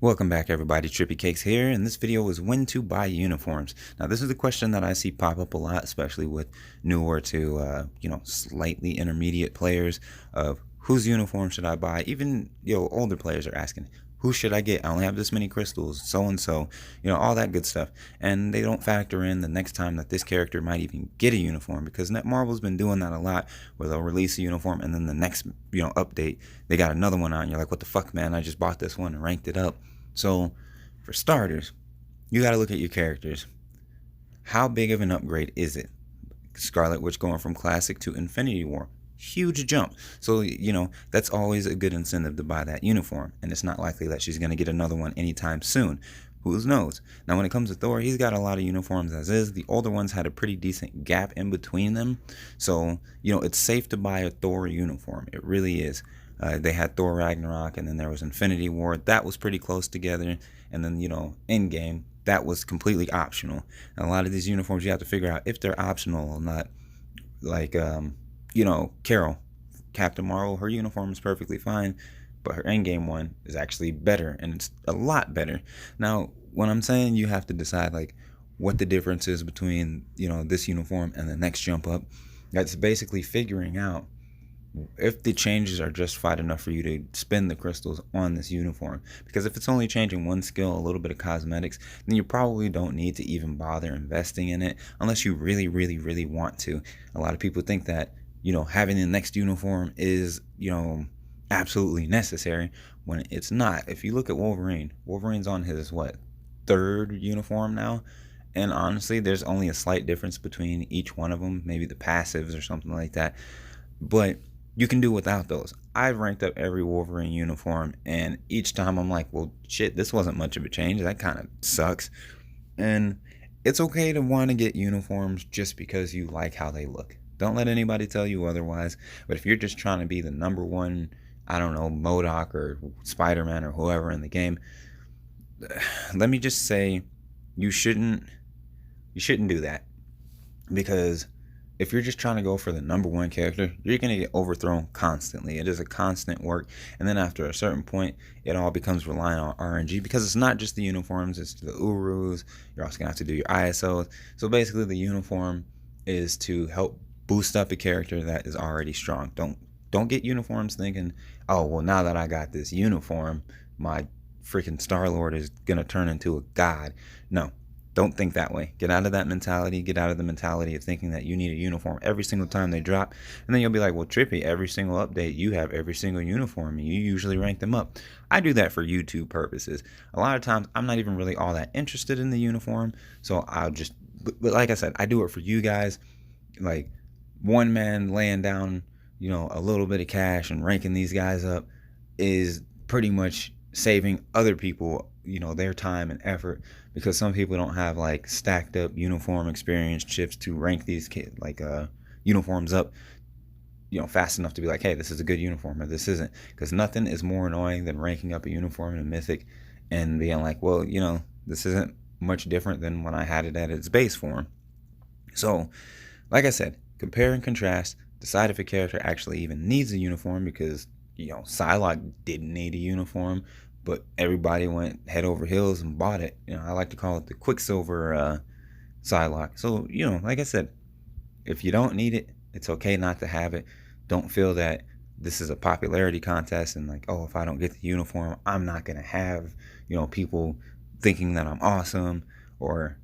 Welcome back everybody, Trippy Cakes here, and this video is when to buy uniforms. Now this is a question that I see pop up a lot, especially with newer to, slightly intermediate players of whose uniform should I buy? Even, older players are asking, who should I get? I only have this many crystals, so-and-so, all that good stuff. And they don't factor in the next time that this character might even get a uniform, because Netmarble's been doing that a lot, where they'll release a uniform and then the next, update, they got another one out and you're like, what the fuck, man? I just bought this one and ranked it up. So, for starters, you got to look at your characters. How big of an upgrade is it? Scarlet Witch going from Classic to Infinity War. Huge jump. So, that's always a good incentive to buy that uniform. And it's not likely that she's going to get another one anytime soon. Who knows? Now, when it comes to Thor, he's got a lot of uniforms as is. The older ones had a pretty decent gap in between them. So, it's safe to buy a Thor uniform. It really is. They had Thor Ragnarok, and then there was Infinity War. That was pretty close together. And then, Endgame, that was completely optional. And a lot of these uniforms, you have to figure out if they're optional or not. Like, Carol, Captain Marvel, her uniform is perfectly fine, but her Endgame one is actually better, and it's a lot better. Now, when I'm saying you have to decide, like, what the difference is between, this uniform and the next jump up, that's basically figuring out if the changes are justified enough for you to spend the crystals on this uniform. Because if it's only changing one skill, a little bit of cosmetics, then you probably don't need to even bother investing in it unless you really, really, really want to. A lot of people think that, having the next uniform is, absolutely necessary, when it's not. If you look at Wolverine's on his, third uniform now? And honestly, there's only a slight difference between each one of them, maybe the passives or something like that. But you can do without those. I've ranked up every Wolverine uniform, and each time I'm like, well, shit, this wasn't much of a change. That kind of sucks. And it's okay to want to get uniforms just because you like how they look. Don't let anybody tell you otherwise. But if you're just trying to be the number one, I don't know, MODOK or Spider-Man or whoever in the game, let me just say you shouldn't do that. Because if you're just trying to go for the number one character, you're going to get overthrown constantly. It is a constant work. And then after a certain point, it all becomes reliant on RNG, because it's not just the uniforms, it's the Urus. You're also going to have to do your ISOs. So basically the uniform is to help boost up a character that is already strong. Don't get uniforms thinking, oh, well, now that I got this uniform, my freaking Star-Lord is going to turn into a god. No. Don't think that way. Get out of that mentality. Get out of the mentality of thinking that you need a uniform every single time they drop. And then you'll be like, well, Trippy, every single update, you have every single uniform, and you usually rank them up. I do that for YouTube purposes. A lot of times, I'm not even really all that interested in the uniform. So I'll just, but like I said, I do it for you guys. Like, one man laying down, a little bit of cash and ranking these guys up is pretty much saving other people, their time and effort, because some people don't have like stacked up uniform experience chips to rank these uniforms up, fast enough to be like, hey, this is a good uniform or this isn't. Because nothing is more annoying than ranking up a uniform in a mythic and being like, well, this isn't much different than when I had it at its base form. So, like I said, compare and contrast, decide if a character actually even needs a uniform, because Psylocke didn't need a uniform, but everybody went head over heels and bought it. I like to call it the Quicksilver Psylocke. So, like I said, if you don't need it, it's okay not to have it. Don't feel that this is a popularity contest and like, oh, if I don't get the uniform, I'm not going to have, people thinking that I'm awesome, or,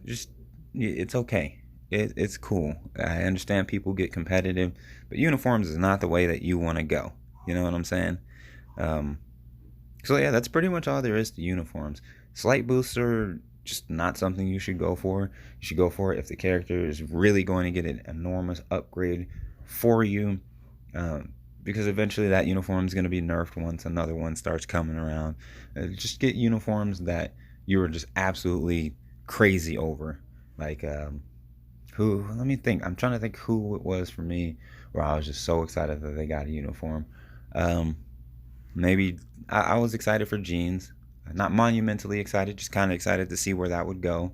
just, it's okay. It's cool. I understand people get competitive, but uniforms is not the way that you want to go. You know what I'm saying? So yeah, that's pretty much all there is to uniforms. Slight boosts are just not something you should go for. You should go for it if the character is really going to get an enormous upgrade for you, because eventually that uniform is going to be nerfed once another one starts coming around. Just get uniforms that you were just absolutely crazy over. Like, let me think. I'm trying to think who it was for me where I was just so excited that they got a uniform. Maybe I was excited for Jeans. Not monumentally excited, just kind of excited to see where that would go.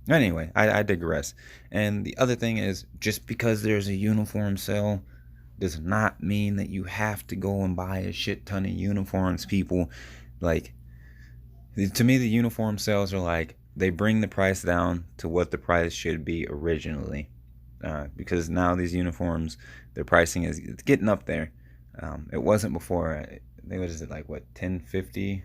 Anyway, I digress. And the other thing is, just because there's a uniform sale does not mean that you have to go and buy a shit ton of uniforms, people. Like, to me, the uniform sales are like, they bring the price down to what the price should be originally. Because now these uniforms, their pricing is, it's getting up there. It wasn't before. I think, what is it, like, what, 1050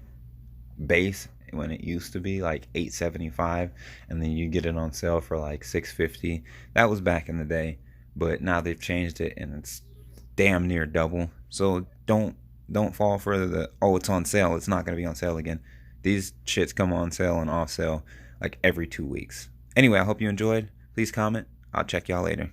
base, when it used to be like 875, and then you get it on sale for like 650. That was back in the day, but now they've changed it and it's damn near double. So don't fall for the, oh, it's on sale, it's not going to be on sale again. These shits come on sale and off sale like every 2 weeks. Anyway, I hope you enjoyed. Please comment. I'll check y'all later.